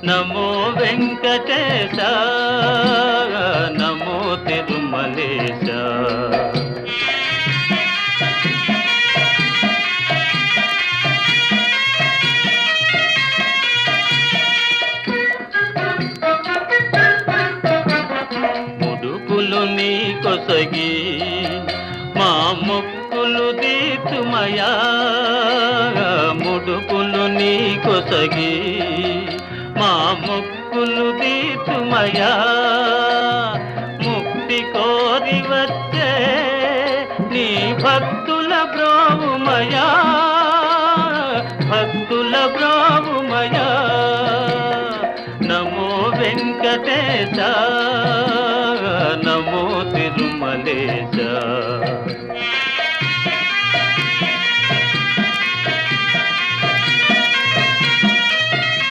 నమో వెంకటేశ నమో తిరుమలేశ. ముడుపులు నీ కొసగి మా మొక్కులు తీర్చుమయా, ముడుపులు నీ కొసగి మా మొక్కులు తీర్చుమయా. ముక్తి కోరి వచ్చే నీ భక్తుల బ్రోవుమయా, భక్తుల బ్రోవుమయా. నమో వెంకటేశ నమో తిరుమలేశ.